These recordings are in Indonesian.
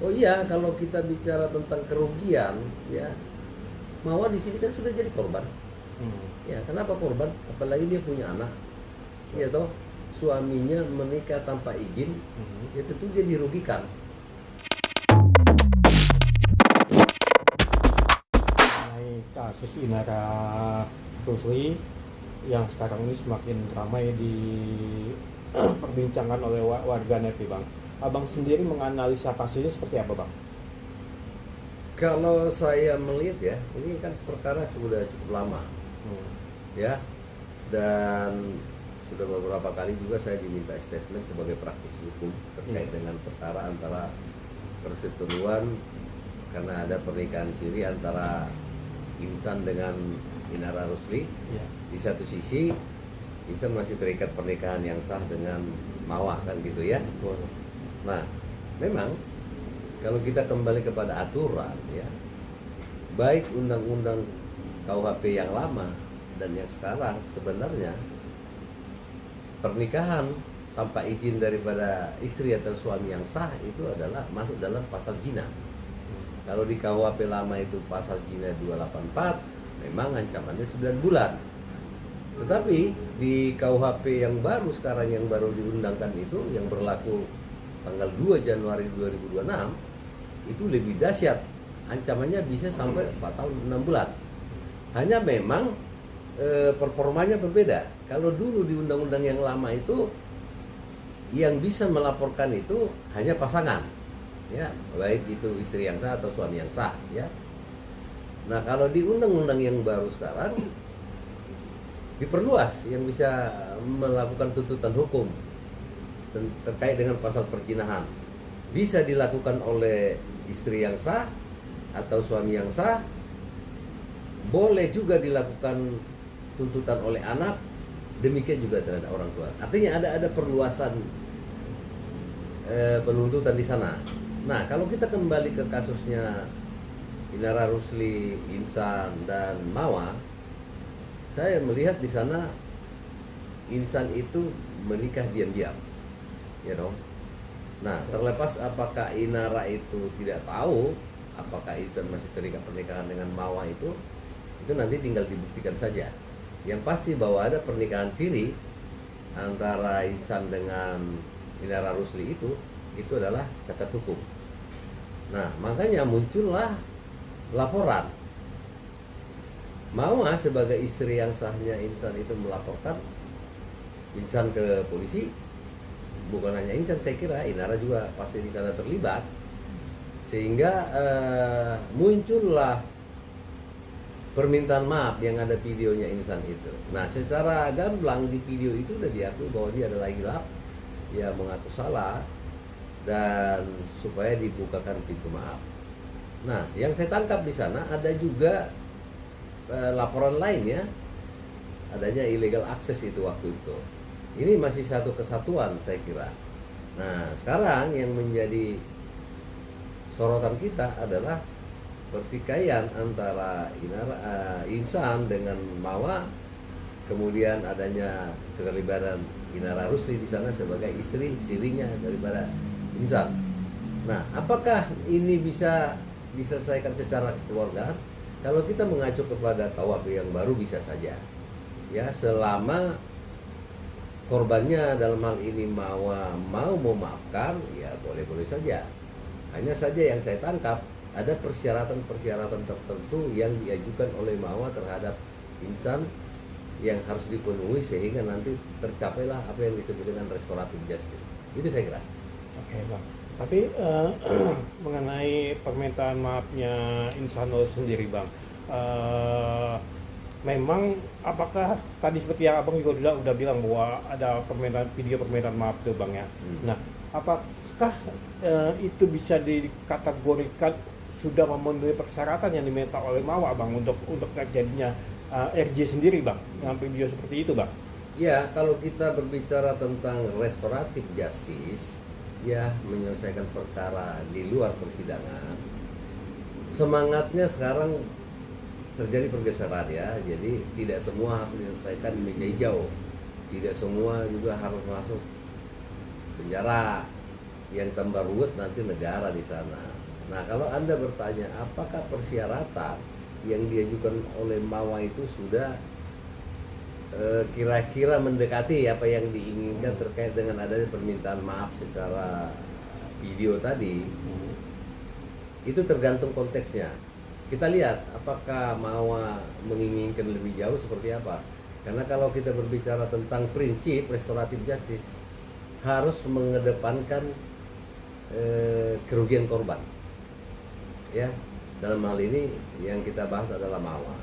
Oh iya, kalau kita bicara tentang kerugian, ya, Mawar di sini kan sudah jadi korban. Hmm. Ya, kenapa korban? Apalagi dia punya anak, ya toh, suaminya menikah tanpa izin, Hmm. ya tentu dia dirugikan. Mengenai kasus Inara Rusli yang sekarang ini semakin ramai diperbincangkan oleh warganet nih Bang. Abang sendiri menganalisa kasusnya seperti apa Bang? Kalau saya melihat ya, ini kan perkara sudah cukup lama, Hmm. ya, dan sudah beberapa kali juga saya diminta statement sebagai praktisi hukum terkait dengan perkara antara perseteruan karena ada pernikahan siri antara Insan dengan Inara Rusli. Ya. Di satu sisi Insan masih terikat pernikahan yang sah dengan Mawar kan gitu ya. Boleh. Nah, memang kalau kita kembali kepada aturan ya, baik undang-undang KUHP yang lama dan yang sekarang, sebenarnya pernikahan tanpa izin daripada istri atau suami yang sah itu adalah masuk dalam pasal zina. Kalau di KUHP lama itu pasal zina 284, memang ancamannya 9 bulan. Tetapi di KUHP yang baru sekarang, yang baru diundangkan itu, yang berlaku tanggal 2 Januari 2026, itu lebih dahsyat. Ancamannya bisa sampai 4 tahun 6 bulan. Hanya memang performanya berbeda. Kalau dulu di undang-undang yang lama itu, yang bisa melaporkan itu hanya pasangan, ya, baik itu istri yang sah atau suami yang sah, ya. Nah, kalau di undang-undang yang baru sekarang diperluas yang bisa melakukan tuntutan hukum terkait dengan pasal perzinahan. Bisa dilakukan oleh istri yang sah atau suami yang sah. Boleh juga dilakukan tuntutan oleh anak, demikian juga terhadap orang tua. Artinya ada perluasan penuntutan di sana. Nah, kalau kita kembali ke kasusnya Inara Rusli, Insan dan Mawar, saya melihat di sana Insan itu menikah diam-diam, ya dong. Nah, terlepas apakah Inara itu tidak tahu apakah Insan masih terikat pernikahan dengan Mawar itu nanti tinggal dibuktikan saja. Yang pasti bahwa ada pernikahan siri antara Insan dengan Inara Rusli itu adalah cacat hukum. Nah, makanya muncullah laporan. Mawar sebagai istri yang sahnya Insan itu melaporkan Insan ke polisi. Bukan hanya Insan, saya kira Inara juga pasti di sana terlibat. Sehingga muncullah permintaan maaf yang ada videonya Insan itu. Nah, secara gamblang di video itu sudah diakui bahwa dia adalah hilaf, dia mengaku salah, dan supaya dibukakan pintu maaf. Nah, yang saya tangkap di sana ada juga laporan lain ya, adanya illegal access itu waktu itu. Ini masih satu kesatuan saya kira. Nah, sekarang yang menjadi sorotan kita adalah pertikaian antara Insan dengan Mawar, kemudian adanya keterlibatan Inara Rusli di sana sebagai istri sirinya daripada Insan. Nah, apakah ini bisa diselesaikan secara kekeluargaan? Kalau kita mengacu kepada KUHP yang baru bisa saja, ya, selama korbannya dalam hal ini Mawar mau memaafkan, ya boleh-boleh saja. Hanya saja yang saya tangkap ada persyaratan-persyaratan tertentu yang diajukan oleh Mawar terhadap Insan yang harus dipenuhi sehingga nanti tercapailah apa yang disebut dengan restoratif justice. Itu saya kira. Oke Bang. Tapi mengenai permintaan maafnya Insan sendiri Bang, memang apakah tadi seperti yang Abang juga udah bilang bahwa ada video permintaan maaf tuh Bang ya. Nah, apakah itu bisa dikategorikan sudah memenuhi persyaratan yang diminta oleh Mawar Bang untuk terjadinya RJ sendiri Bang dengan video seperti itu Bang? Ya, kalau kita berbicara tentang restoratif justice, ya, menyelesaikan perkara di luar persidangan, semangatnya sekarang terjadi pergeseran ya. Jadi tidak semua harus diselesaikan di meja hijau, tidak semua juga harus masuk penjara. yang tambah ruwet nanti negara di sana. Nah, kalau Anda bertanya apakah persyaratan yang diajukan oleh Mawa itu sudah kira-kira mendekati apa yang diinginkan terkait dengan adanya permintaan maaf secara video tadi, itu tergantung konteksnya. Kita lihat apakah Mawa menginginkan lebih jauh seperti apa. Karena kalau kita berbicara tentang prinsip restoratif justice, harus mengedepankan kerugian korban. Ya, dalam hal ini yang kita bahas adalah Mawa.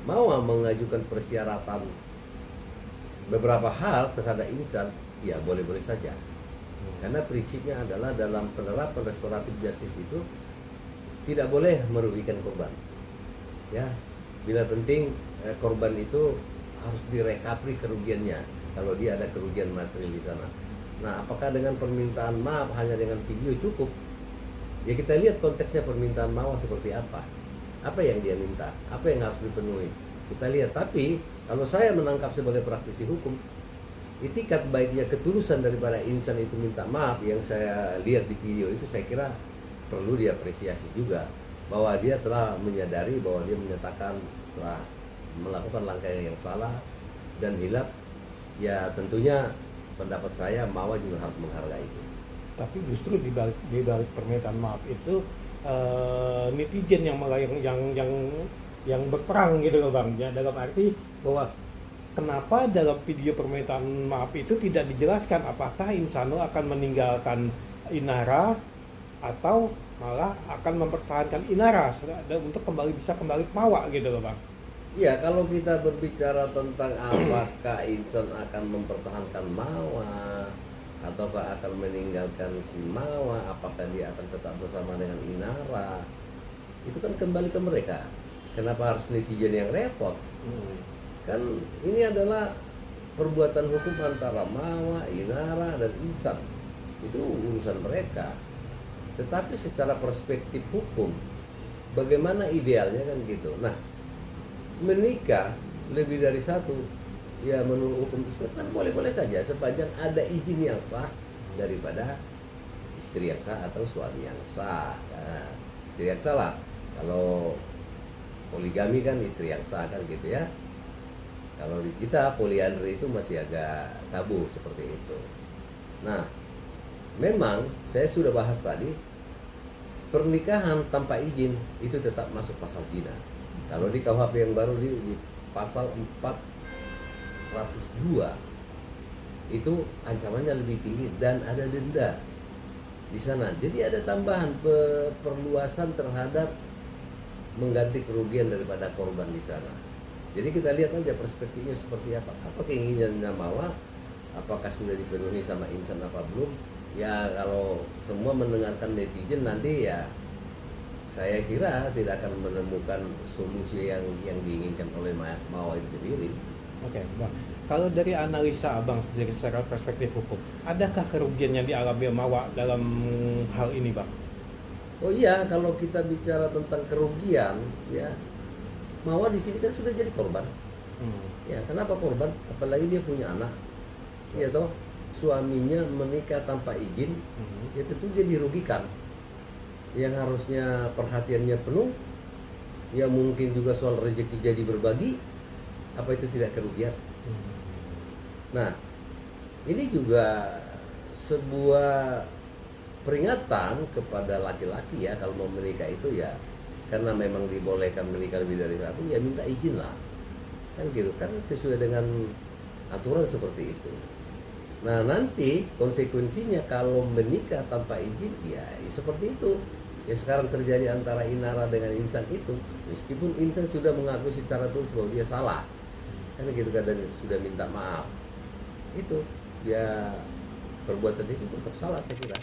Mawa mengajukan persyaratan beberapa hal terhadap insan, ya boleh-boleh saja. Karena prinsipnya adalah dalam penerapan restoratif justice itu tidak boleh merugikan korban. Ya, bila penting korban itu harus direkapri kerugiannya kalau dia ada kerugian material di sana. Nah, apakah dengan permintaan maaf hanya dengan video cukup? Ya kita lihat konteksnya permintaan Mawa seperti apa. Apa yang dia minta? Apa yang harus dipenuhi? Kita lihat. Tapi kalau saya menangkap sebagai praktisi hukum, itikat baiknya ketulusan daripada insan itu minta maaf yang saya lihat di video itu, saya kira perlu diapresiasi juga, bahwa dia telah menyadari bahwa dia menyatakan telah melakukan langkah yang salah dan hilaf. Ya tentunya pendapat saya Mawa juga harus menghargai itu. Tapi justru di balik permintaan maaf itu netizen yang berperang gitu loh Bang. Ya, dalam arti bahwa kenapa dalam video permintaan maaf itu tidak dijelaskan apakah Insano akan meninggalkan Inara atau malah akan mempertahankan Inara untuk bisa kembali ke Mawa gitu loh Bang. Ya, kalau kita berbicara tentang apakah Insan akan mempertahankan Mawa ataukah akan meninggalkan si Mawa, apakah dia akan tetap bersama dengan Inara, itu kan kembali ke mereka. Kenapa harus netizen yang repot? Kan ini adalah perbuatan hukum antara Mawa, Inara, dan Insan. Itu urusan mereka. Tetapi secara perspektif hukum, bagaimana idealnya kan gitu. Nah, menikah lebih dari satu, ya menurut hukum Islam kan boleh-boleh saja sepanjang ada izin yang sah daripada istri yang sah atau suami yang sah. Nah, istri yang sah lah. Kalau poligami kan istri yang sah kan gitu ya. Kalau di kita poliandri itu masih agak tabu seperti itu. Nah, memang saya sudah bahas tadi, pernikahan tanpa izin itu tetap masuk pasal zina. Kalau di KUHP yang baru di pasal 402 itu ancamannya lebih tinggi dan ada denda di sana. Jadi ada tambahan perluasan terhadap mengganti kerugian daripada korban di sana. Jadi kita lihat aja perspektifnya seperti apa. Apa keinginannya Mawa? Apakah sudah dipenuhi sama Insan apa belum? Ya kalau semua mendengarkan netizen nanti ya saya kira tidak akan menemukan solusi yang diinginkan oleh Mawa itu sendiri. Oke, Bang. Kalau dari analisa Abang sendiri secara perspektif hukum, adakah kerugian yang dialami Mawa dalam hal ini, Bang? Oh iya, kalau kita bicara tentang kerugian, ya Mawa di sini kan sudah jadi korban. Ya, kenapa korban? Apalagi dia punya anak. Ya toh, suaminya menikah tanpa izin, ya tentu dia dirugikan. Yang harusnya perhatiannya penuh, ya mungkin juga soal rezeki jadi berbagi, apa itu tidak kerugian? Nah, ini juga sebuah peringatan kepada laki-laki ya, kalau mau menikah itu ya karena memang dibolehkan menikah lebih dari satu, ya minta izin lah, kan gitu kan, sesuai dengan aturan seperti itu. Nah nanti konsekuensinya kalau menikah tanpa izin ya seperti itu. Ya sekarang terjadi antara Inara dengan Insan itu, meskipun Insan sudah mengaku secara terus bahwa dia salah, kan gitu kan, dan sudah minta maaf, itu ya perbuatan itu tetap salah saya kira.